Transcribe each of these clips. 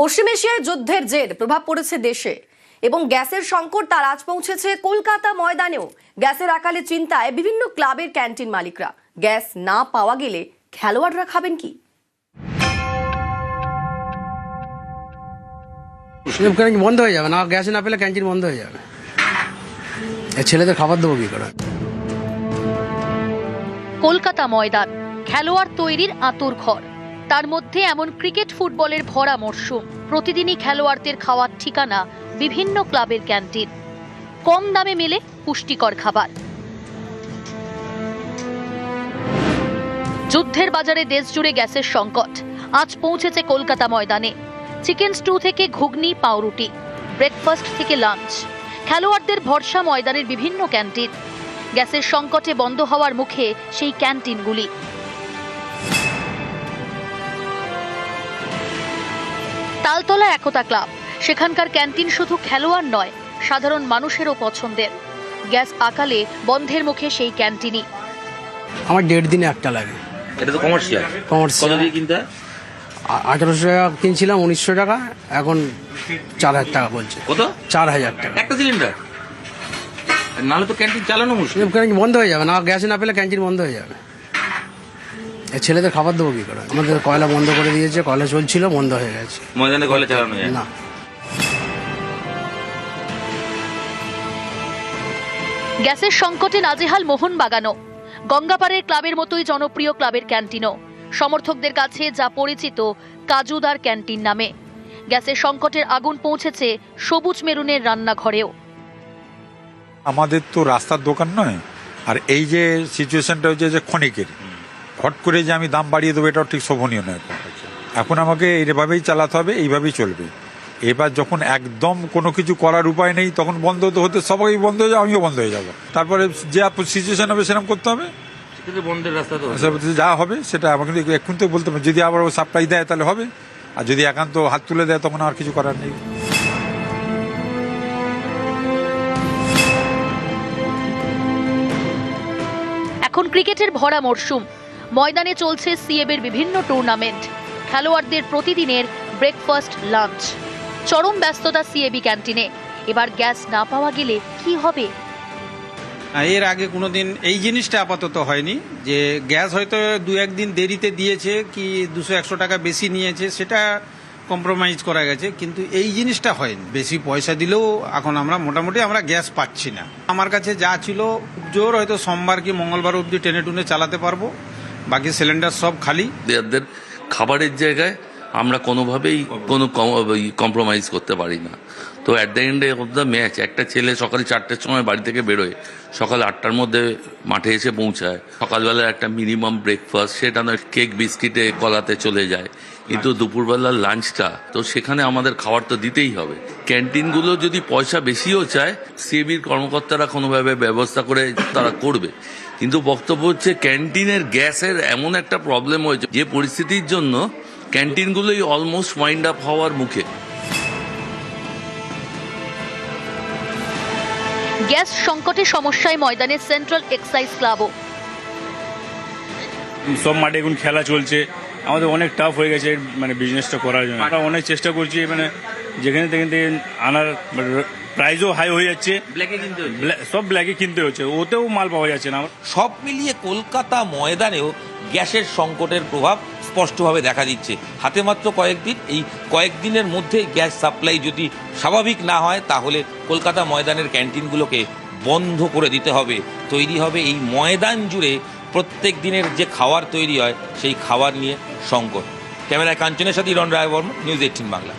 পশ্চিম এশিয়ায় যুদ্ধের জের প্রভাব পড়েছে দেশে এবং গ্যাসের সংকট তার আজ পৌঁছেছে কলকাতা ময়দানেও। গ্যাসের আকালে চিন্তায় বিভিন্ন ক্লাবের ক্যান্টিন মালিকরা। গ্যাস না পাওয়া গেলে খেলোয়াড়রা খাবেন কি? বন্ধ হয়ে যাবে না, গ্যাস না পেলে ক্যান্টিন বন্ধ হয়ে যাবে। ছেলেদের খাবার দেবো কি করে? কলকাতা ময়দান খেলোয়াড় তৈরির আঁতুড়ঘর। তার মধ্যে এমন ক্রিকেট ফুটবলের ভরা মরশুম। প্রতিদিনই খেলোয়াড়দের খাওয়ার ঠিকানা বিভিন্ন ক্লাবের ক্যান্টিন। কম দামে মেলে পুষ্টিকর খাবার। যুদ্ধের বাজারে দেশ জুড়ে গ্যাসের সংকট আজ পৌঁছেছে কলকাতা ময়দানে। চিকেন স্টু থেকে ঘুগনি, পাউরুটি, ব্রেকফাস্ট থেকে লাঞ্চ, খেলোয়াড়দের ভরসা ময়দানের বিভিন্ন ক্যান্টিন। গ্যাসের সংকটে বন্ধ হওয়ার মুখে সেই ক্যান্টিনগুলি। তালতলা একতা ক্লাব, সেখানকার ক্যান্টিন শুধু খেলোয়াড় নয়, সাধারণ মানুষেরও পছন্দের। গ্যাস আকালে বন্ধের মুখে সেই ক্যান্টিনই। আমার 1.5 দিনে একটা লাগে। এটা তো কমার্শিয়াল। কত দিয়ে কিনতে? 1800 টাকা কিনছিলাম, 1900 টাকা, এখন 4000 টাকা বলছে। কত? 4000 টাকা একটা সিলিন্ডার। নাহলে তো ক্যান্টিন চালানো মুশকিল। বন্ধ হয়ে যাবে না, গ্যাস না পেলে ক্যান্টিন বন্ধ হয়ে যাবে। ছেলেদের খাবার দেবো কি করে? আমাদের কয়লা বন্ধ করে দিয়েছে, কয়লা চলছিল, বন্ধ হয়ে গেছে। ময়দানে কয়লা চালানো যায় না। গ্যাসের সংকটে নাজেহাল মোহনবাগানও। গঙ্গাপাড়ের ক্লাবের মতোই জনপ্রিয় ক্লাবের ক্যান্টিনও সমর্থকদের কাছে যা পরিচিত কাজুদার ক্যান্টিন নামে। গ্যাসের সংকটের আগুন পৌঁছেছে সবুজ মেরুনের রান্নাঘরেও। আমাদের তো রাস্তার দোকান নয়, আর এই যে সিচুয়েশনটা হচ্ছে যে ক্ষণিকের, হট করে যে আমি দাম বাড়িয়ে দেবো এটাও ঠিক শোভনীয় নয়। এখন আমাকে এইভাবেই চালাতে হবে, এইভাবেই চলবে। এবার যখন একদম কোনো কিছু করার উপায় নেই, তখন বন্ধ হতে সবাই বন্ধ হয়ে যাবে, আমিও বন্ধ হয়ে যাবো। তারপরে যে সিচুয়েশন হবে সেরকম করতে হবে। বন্ধের রাস্তা তো যা হবে সেটা আমাকে এখন তো বলতে হবে। যদি আবার সাপ্লাই দেয় তাহলে হবে, আর যদি একান্ত হাত তুলে দেয় তখন আর কিছু করার নেই। এখন ক্রিকেটের ভরা মরশুম। ময়দানে চলছে সিএবের বিভিন্ন টুর্নামেন্ট। খেলোয়াড়দের প্রতিদিনের ব্রেকফাস্ট, লাঞ্চ। চরম ব্যস্ততা সিএবি ক্যান্টিনে। এবার গ্যাস না পাওয়া গেলে কি হবে? এর আগে কোনোদিন এই জিনিসটা আপাতত হয়নি যে গ্যাস হয়তো 2-1 দিন দেরিতে দিয়েছে কি 200-100 টাকা বেশি নিয়েছে, সেটা কম্প্রোমাইজ করা গেছে, কিন্তু এই জিনিসটা হয়নি। বেশি পয়সা দিলেও এখন আমরা মোটামুটি গ্যাস পাচ্ছি না। আমার কাছে যা ছিল জোর হয়তো সোমবার কি মঙ্গলবার অবধি টেনে টুনে চালাতে পারবো, বাকি সিলিন্ডার সব খালি। এদের খাবারের জায়গায় আমরা কোনোভাবেই কোনো কম্প্রোমাইজ করতে পারি না। তো at the end of the match একটা ছেলে সকাল 4টের সময় বাড়ি থেকে বেরোয়, সকাল 8টার মধ্যে মাঠে এসে পৌঁছায়। সকালবেলার একটা মিনিমাম ব্রেকফাস্ট, সেটা নয় কেক বিস্কিটে কলাতে চলে যায়, কিন্তু দুপুরবেলার লাঞ্চটা তো সেখানে আমাদের খাবার তো দিতেই হবে। ক্যান্টিনগুলো যদি পয়সা বেশিও চায়, সিএবির কর্মকর্তারা কোনোভাবে ব্যবস্থা করে তারা করবে। কিন্তু বক্তব্য হচ্ছে ক্যান্টিনের গ্যাসের এমন একটা প্রবলেম হয়েছে যে পরিস্থিতির জন্য ক্যান্টিনগুলোই অলমোস্ট ওয়াইন্ড আপ হওয়ার মুখে। গ্যাস সংকটে সমস্যায় ময়দানে সেন্ট্রাল এক্সাইজ ক্লাবও। সব মাঠে এখন খেলা চলছে, আমাদের অনেক টাফ হয়ে গেছে বিজনেসটা করার জন্য। আমরা অনেক চেষ্টা করছি, যেখানে থেকে আনার প্রাইসও হাই হয়ে যাচ্ছে, সব ব্ল্যাকে কিনতে হচ্ছে, ওতেও মাল পাওয়া যাচ্ছে না। সব মিলিয়ে কলকাতা ময়দানেও গ্যাসের সংকটের প্রভাব স্পষ্টভাবে দেখা দিচ্ছে। হাতে মাত্র কয়েকদিন, এই কয়েকদিনের মধ্যে গ্যাস সাপ্লাই যদি স্বাভাবিক না হয় তাহলে কলকাতা ময়দানের ক্যান্টিনগুলোকে বন্ধ করে দিতে হবে। তৈরি হবে এই ময়দান জুড়ে প্রত্যেক দিনের যে খাবার তৈরি হয় সেই খাবার নিয়ে সংকট। ক্যামেরায় কাঞ্চনের সাথে ইরণ রায়বর্মা, নিউজ 18 বাংলা।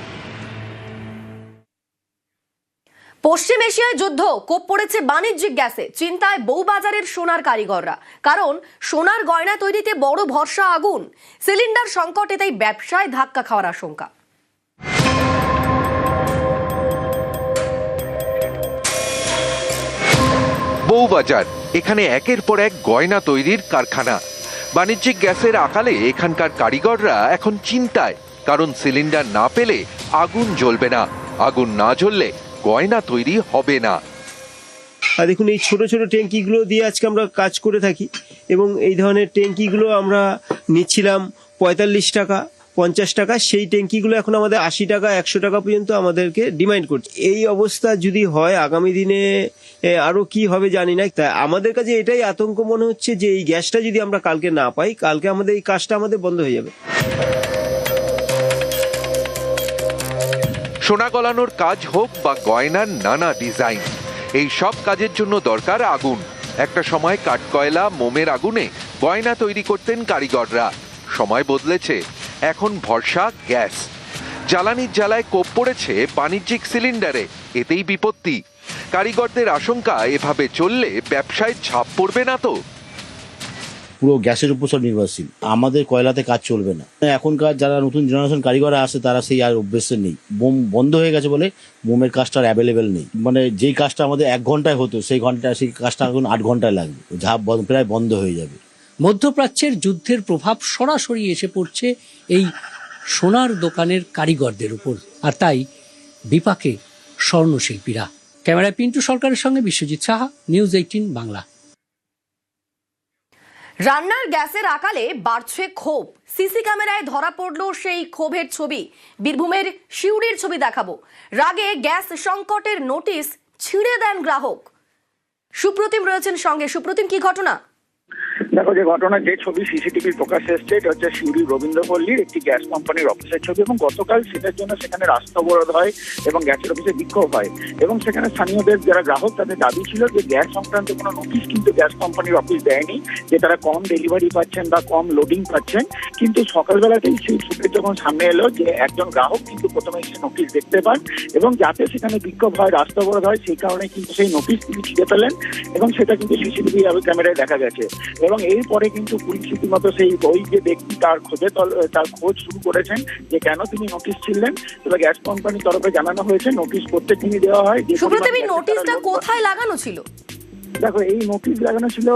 পশ্চিম এশিয়ায় যুদ্ধ কোপ পড়েছে বাণিজ্যিক গ্যাসে। চিন্তায় বউবাজারের সোনার কারিগররা, কারণ সোনার গয়না তৈরিতে বড় ভরসা আগুন। সিলিন্ডার সংকটে তাই ব্যবসায় ধাক্কা খাওয়ার আশঙ্কা। বউবাজার, এখানে একের পর এক গয়না তৈরির কারখানা। বাণিজ্যিক গ্যাসের আকালে এখানকার কারিগররা এখন চিন্তায়, কারণ সিলিন্ডার না পেলে আগুন জ্বলবে না, আগুন না জ্বললে গয়না তৈরি হবে না। আর দেখুন, এই ছোট ছোট ট্যাঙ্কিগুলো দিয়ে আজকে আমরা কাজ করে থাকি, এবং এই ধরনের ট্যাঙ্কিগুলো আমরা নিচ্ছিলাম 45 টাকা, 50 টাকা, সেই ট্যাঙ্কিগুলো এখন আমাদের 80 টাকা 100 টাকা পর্যন্ত আমাদেরকে ডিমান্ড করছে। এই অবস্থা যদি হয় আগামী দিনে আরো কি হবে জানি না। তাই আমাদের কাছে এটাই আতঙ্ক মনে হচ্ছে যে এই গ্যাসটা যদি আমরা কালকে না পাই, কালকে আমাদের এই কাজটা আমাদের বন্ধ হয়ে যাবে। সোনা গলানোর কাজ হোক বা গয়নার নানা ডিজাইন, এই সব কাজের জন্য দরকার আগুন। একটা সময় কাঠকয়লা মোমের আগুনে গয়না তৈরি করতেন কারিগররা। সময় বদলেছে, এখন ভরসা গ্যাস। জ্বালানির জ্বালায় কোপ পড়েছে বাণিজ্যিক সিলিন্ডারে, এতেই বিপত্তি। কারিগরদের আশঙ্কা, এভাবে চললে ব্যবসায় ছাপ পড়বে না তো? পুরো গ্যাসের উপর সব নির্ভরশীল, আমাদের কয়লাতে কাজ চলবে না। এখনকার যারা নতুন জেনারেশন কারিগররা আসে তারা সেই আর অভ্যেসে নেই। বোম বন্ধ হয়ে গেছে বলে মোমের কাজটা আর অ্যাভেলেবেল নেই। মানে যেই কাজটা আমাদের 1 ঘন্টায় হতো সেই কাজটা এখন 8 ঘন্টায় লাগবে, যা প্রায় বন্ধ হয়ে যাবে। মধ্যপ্রাচ্যের যুদ্ধের প্রভাব সরাসরি এসে পড়ছে এই সোনার দোকানের কারিগরদের উপর, আর তাই বিপাকে স্বর্ণশিল্পীরা। ক্যামেরায় পিন্টু সরকারের সঙ্গে বিশ্বজিৎ সাহা, নিউজ 18 বাংলা। রান্নার গ্যাসের আকালে বাড়ছে ক্ষোভ। সিসি ক্যামেরায় ধরা পড়লো সেই ক্ষোভের ছবি। বীরভূমের সিউড়ির ছবি দেখাবো। রাগে গ্যাস সংকটের নোটিশ ছিঁড়ে দেন গ্রাহক। সুপ্রতিম রয়েছেন সঙ্গে। সুপ্রতিম, কি ঘটনা? দেখো, যে ঘটনা, যে ছবি সিসিটিভির প্রকাশ এসছে, এটা হচ্ছে সিউড়ি রবীন্দ্রপল্লীর একটি গ্যাস কোম্পানির অফিসের ছবি। এবং গতকাল সেটার জন্য সেখানে রাস্তা অবরোধ হয় এবং গ্যাসের অফিসে বিক্ষোভ হয়। এবং সেখানে স্থানীয়দের যারা গ্রাহক, তাদের দাবি ছিল যে গ্যাস সংক্রান্ত কোনো নোটিশ কিন্তু গ্যাস কোম্পানির অফিস দেয়নি, যে তারা কম ডেলিভারি পাচ্ছেন বা কম লোডিং পাচ্ছেন। কিন্তু সকালবেলাতেই সেই ছবির যখন সামনে এলো, যে একজন গ্রাহক কিন্তু প্রথমে এসে নোটিশ দেখতে পান এবং যাতে সেখানে বিক্ষোভ হয়, রাস্তা অবরোধ হয়, সেই কারণে কিন্তু সেই নোটিশ তিনি ছিঁড়ে ফেলেন এবং সেটা কিন্তু সিসিটিভি ক্যামেরায় দেখা গেছে। এবং এরপরে কিন্তু পুলিশ রীতিমতো সেই ওই যে ব্যক্তি তার খোঁজ শুরু করেছেন যে কেন তিনি নোটিশ ছিলেন। তবে গ্যাস কোম্পানির তরফে জানানো হয়েছে নোটিশ প্রত্যেকদিনই দেওয়া হয়। সুপ্রতিম, নোটিশটা কোথায় লাগানো ছিল? দেখো, এই নোটিশ লাগানো ছিল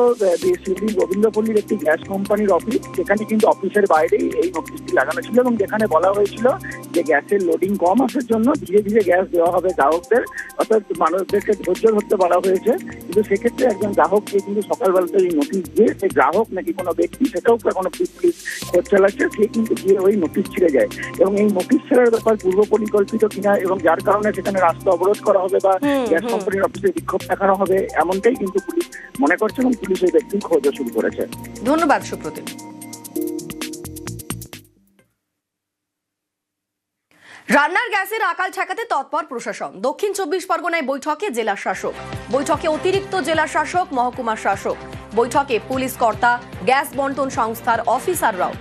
সিউড়ি রবীন্দ্রপল্লীর একটি গ্যাস কোম্পানির অফিস। সেখানে কিন্তু অফিসের বাইরেই এই নোটিশটি লাগানো ছিল এবং যেখানে বলা হয়েছিল যে গ্যাসের লোডিং কম আসার জন্য ধীরে ধীরে গ্যাস দেওয়া হবে গ্রাহকদের, অর্থাৎ মানুষদেরকে ধৈর্য ধরতে বলা হয়েছে। কিন্তু সেক্ষেত্রে একজন গ্রাহককে কিন্তু সকালবেলাতে এই নোটিশ দিয়ে, সে গ্রাহক নাকি কোনো ব্যক্তি সেটাও কোনো পুলিশ খোঁজ চালাচ্ছে, সে কিন্তু গিয়ে ওই নোটিশ ছিঁড়ে যায়। এবং এই নোটিশ ছেড়ার ব্যাপার পূর্ব পরিকল্পিত কিনা এবং যার কারণে সেখানে রাস্তা অবরোধ করা হবে বা গ্যাস কোম্পানির অফিসে বিক্ষোভ দেখানো হবে, এমনটাই কিন্তু পুলিশ মনে করছে এবং পুলিশ এই ব্যক্তির খোঁজও শুরু করেছে। ধন্যবাদ সুপ্রতিম। রান্নার গ্যাসের আকাল ঠেকাতে তৎপর প্রশাসন। দক্ষিণ 24 পরগনায় বৈঠকে জেলা শাসক, বৈঠকে অতিরিক্ত জেলা শাসক, মহকুমা শাসক, বৈঠকে পুলিশ কর্তা, গ্যাস বন্টন সংস্থার অফিসাররাও।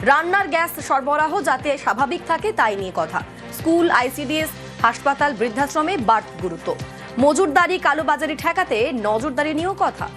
রান্নার গ্যাস সরবরাহ যাতে স্বাভাবিক থাকে তাই নিয়ে কথা। স্কুল, আইসিডিএস, হাসপাতাল, বৃদ্ধাশ্রমে বাড়তি গুরুত্ব। মজুরদারি, কালোবাজারি ঠেকাতে নজরদারি নিয়েও কথা।